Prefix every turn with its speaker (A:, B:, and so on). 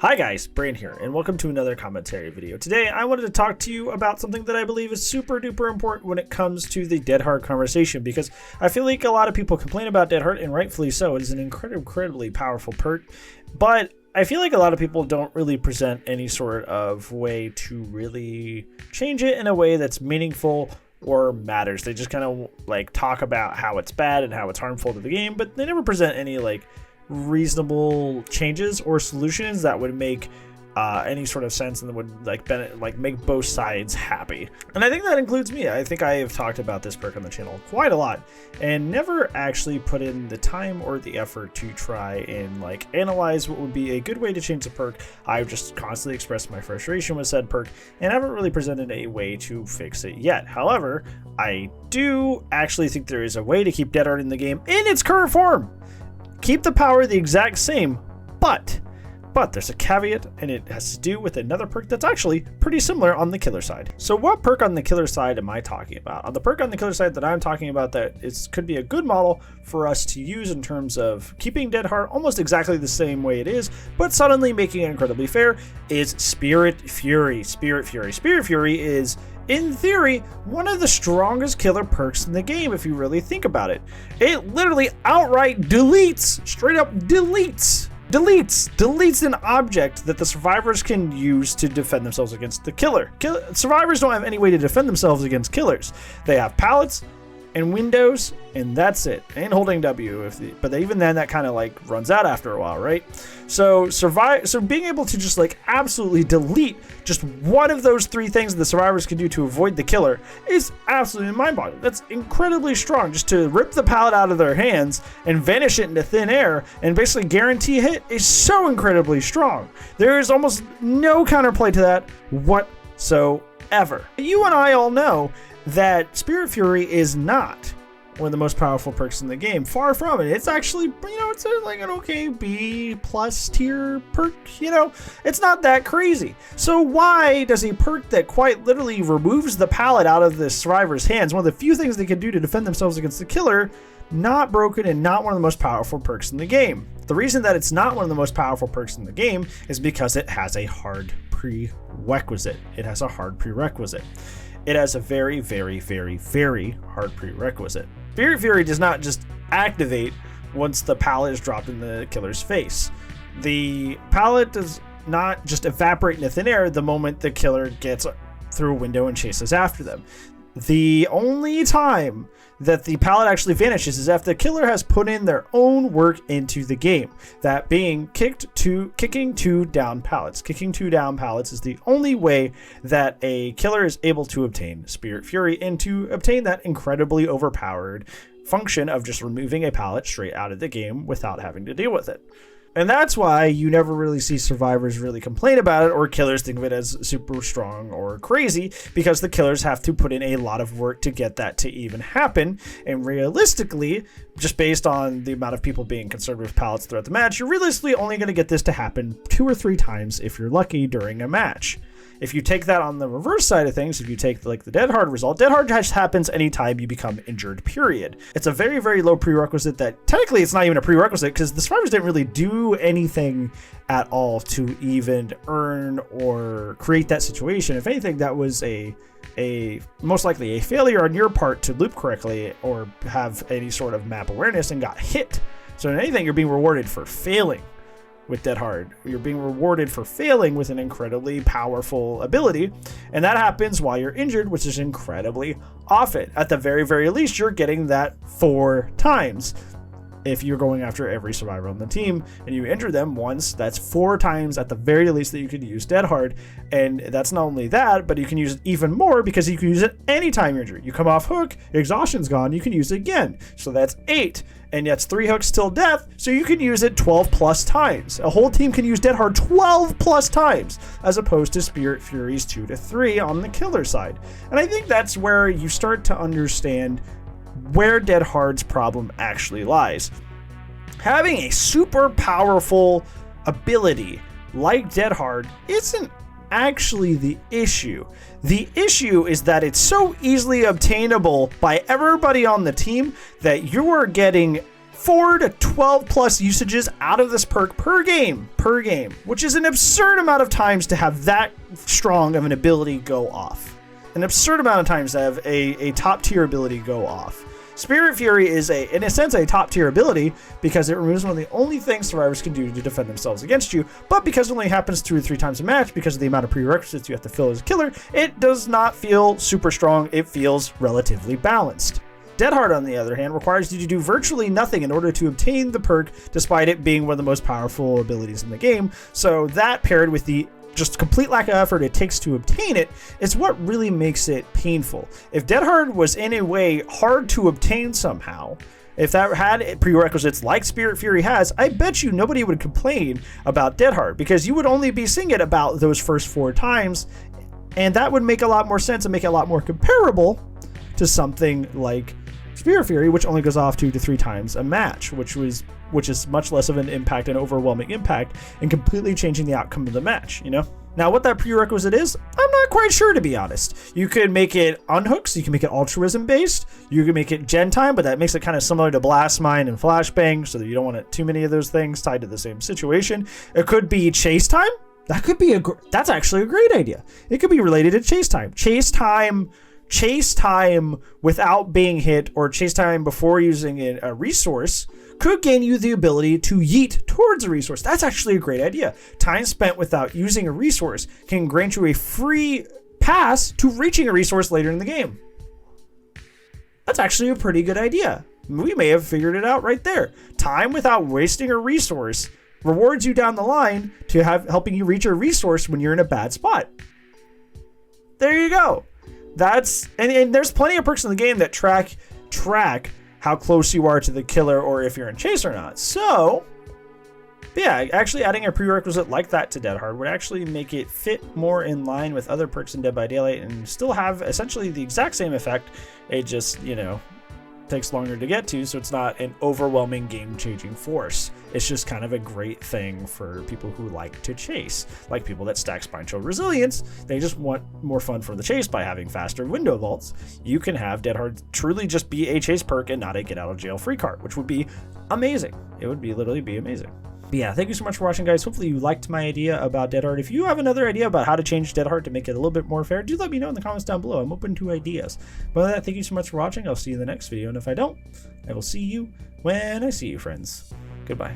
A: Hi guys, Brain here, and welcome to another commentary video. Today I wanted to talk to you about something that I believe is super duper important when it comes to the Dead Hard conversation, because I feel like a lot of people complain about Dead Hard, and rightfully so. It is an incredibly powerful perk, but I feel like a lot of people don't really present any sort of way to really change it in a way that's meaningful or matters. They just kind of like talk about how it's bad and how it's harmful to the game, but they never present any like reasonable changes or solutions that would make any sort of sense and that would make both sides happy. And I think that includes me. I think I have talked about this perk on the channel quite a lot and never actually put in the time or the effort to try and like analyze what would be a good way to change the perk. I've just constantly expressed my frustration with said perk and haven't really presented a way to fix it yet. However, I do actually think there is a way to keep Dead Hard in the game in its current form. Keep the power the exact same, but there's a caveat, and it has to do with another perk that's actually pretty similar on the killer side. So what perk on the killer side am I talking about? On the perk on the killer side that I'm talking about that could be a good model for us to use in terms of keeping Dead Hard almost exactly the same way it is, but suddenly making it incredibly fair, is Spirit Fury. Spirit Fury is, in theory, one of the strongest killer perks in the game if you really think about it. It literally outright deletes, straight up deletes an object that the survivors can use to defend themselves against the killer. Survivors don't have any way to defend themselves against killers. They have pallets and windows, and that's it, and holding W. But even then, that kind of like runs out after a while, right? So being able to just like absolutely delete just one of those three things the survivors can do to avoid the killer is absolutely mind-boggling. That's incredibly strong. Just to rip the pallet out of their hands and vanish it into thin air and basically guarantee a hit is so incredibly strong. There is almost no counterplay to that whatsoever. You and I all know that Spirit Fury is not one of the most powerful perks in the game. Far from it. It's actually, it's like an okay B+ tier perk, It's not that crazy. So why does a perk that quite literally removes the pallet out of the survivor's hands, one of the few things they can do to defend themselves against the killer, not broken and not one of the most powerful perks in the game? The reason that it's not one of the most powerful perks in the game is because it has a hard prerequisite. It has a hard prerequisite. It has a very hard prerequisite. Spirit Fury does not just activate once the pallet is dropped in the killer's face. The pallet does not just evaporate into thin air the moment the killer gets through a window and chases after them. The only time that the pallet actually vanishes is after the killer has put in their own work into the game. That being kicking two down pallets. Kicking two down pallets is the only way that a killer is able to obtain Spirit Fury and to obtain that incredibly overpowered function of just removing a pallet straight out of the game without having to deal with it. And that's why you never really see survivors really complain about it or killers think of it as super strong or crazy, because the killers have to put in a lot of work to get that to even happen. And realistically, just based on the amount of people being concerned with pallets throughout the match, you're realistically only going to get this to happen 2 or 3 times if you're lucky during a match. If you take that on the reverse side of things, if you take like the Dead Hard result, Dead Hard just happens anytime you become injured, period. It's a very low prerequisite that technically it's not even a prerequisite because the survivors didn't really do anything at all to even earn or create that situation. If anything, that was a most likely a failure on your part to loop correctly or have any sort of map awareness and got hit. So in anything, you're being rewarded for failing. With Dead Hard, you're being rewarded for failing with an incredibly powerful ability, and that happens while you're injured, which is incredibly often. At the very least, you're getting that 4 times. If you're going after every survivor on the team and you injure them once, that's 4 times at the very least that you could use Dead Hard. And that's not only that, but you can use it even more because you can use it anytime you're injured. You come off hook, exhaustion's gone, you can use it again. So that's 8. And that's 3 hooks till death, so you can use it 12+ times. A whole team can use Dead Hard 12+ times, as opposed to Spirit Fury's 2 to 3 on the killer side. And I think that's where you start to understand where Dead Hard's problem actually lies. Having a super powerful ability like Dead Hard isn't actually the issue. The issue is that it's so easily obtainable by everybody on the team that you are getting 4 to 12 plus usages out of this perk per game, which is an absurd amount of times to have that strong of an ability go off. An absurd amount of times to have a top tier ability go off. Spirit Fury is in a sense a top tier ability because it removes one of the only things survivors can do to defend themselves against you, but because it only happens 2 or 3 times a match because of the amount of prerequisites you have to fill as a killer, it does not feel super strong. It feels relatively balanced. Dead Hard, on the other hand, requires you to do virtually nothing in order to obtain the perk, despite it being one of the most powerful abilities in the game. So that, paired with the just complete lack of effort it takes to obtain it, is what really makes it painful. If Dead Hard was in a way hard to obtain somehow, if that had prerequisites like Spirit Fury has, I bet you nobody would complain about Dead Hard, because you would only be seeing it about those first 4 times, and that would make a lot more sense and make it a lot more comparable to something like Spirit Fury, which only goes off 2 to 3 times a match, which is much less of an impact, an overwhelming impact, and completely changing the outcome of the match, you know? Now, what that prerequisite is, I'm not quite sure, to be honest. You could make it unhooks, you can make it altruism based, you can make it gen time, but that makes it kind of similar to blast mine and flashbang, so that you don't want too many of those things tied to the same situation. It could be chase time. That could be that's actually a great idea. It could be related to chase time. Chase time without being hit, or chase time before using a resource, could gain you the ability to yeet towards a resource. That's actually a great idea. Time spent without using a resource can grant you a free pass to reaching a resource later in the game. That's actually a pretty good idea. We may have figured it out right there. Time without wasting a resource rewards you down the line to helping you reach a resource when you're in a bad spot. There you go. And there's plenty of perks in the game that track how close you are to the killer, or if you're in chase or not. So yeah, actually adding a prerequisite like that to Dead Hard would actually make it fit more in line with other perks in Dead by Daylight and still have essentially the exact same effect. It just, takes longer to get to, so it's not an overwhelming game-changing force. It's just kind of a great thing for people who like to chase, like people that stack Spine Chill Resilience. They just want more fun for the chase by having faster window vaults. You can have Dead Hard truly just be a chase perk and not a get out of jail free card, which would be amazing. It would literally be amazing. But yeah, thank you so much for watching, guys. Hopefully you liked my idea about Dead Hard. If you have another idea about how to change Dead Hard to make it a little bit more fair, do let me know in the comments down below. I'm open to ideas. But with that, thank you so much for watching. I'll see you in the next video, and if I don't, I will see you when I see you, friends. Goodbye.